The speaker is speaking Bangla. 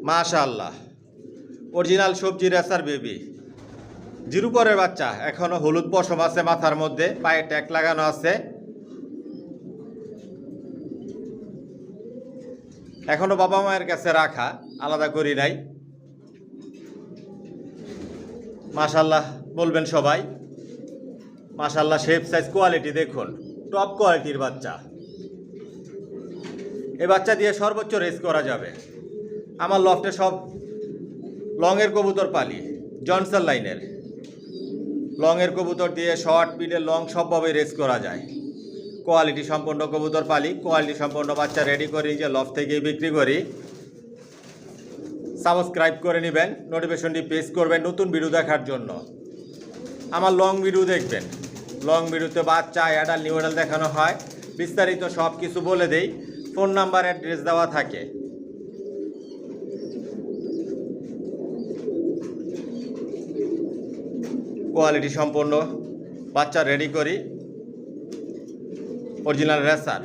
মাশাআল্লাহ, অরিজিনাল সবজি রেসার বেবি, জিরো পরের বাচ্চা। এখনো হলুদ পশম আছে মাথার মধ্যে, পায়ে ট্যাগ লাগানো আছে। এখনো বাবা মায়ের কাছে রাখা, আলাদা করি নাই। মাশাআল্লাহ বলবেন সবাই। মাশাআল্লাহ, শেপ সাইজ কোয়ালিটি দেখুন, টপ কোয়ালিটির বাচ্চা। এই বাচ্চা দিয়ে সর্বোচ্চ রেস করা যাবে। আমার লফটে সব লংয়ের কবুতর পালি, জনসন লাইনের লংয়ের কবুতর দিয়ে শর্ট মিডল লং সবভাবে রেস করা যায়। কোয়ালিটি সম্পন্ন কবুতর পালি, কোয়ালিটি সম্পন্ন বাচ্চা রেডি করি, যে লফট থেকেই বিক্রি করি। সাবস্ক্রাইব করে নেবেন, নোটিফিকেশনটি প্রেস করবেন নতুন ভিডিও দেখার জন্য। আমার লং ভিডিও দেখবেন, লং ভিডিওতে বাচ্চা অ্যাডাল নিউ অ্যাডাল দেখানো হয়, বিস্তারিত সব কিছু বলে দেই, ফোন নাম্বার অ্যাড্রেস দেওয়া থাকে। কোয়ালিটি সম্পন্ন বাচ্চা রেডি করি, অরিজিনাল রেসার।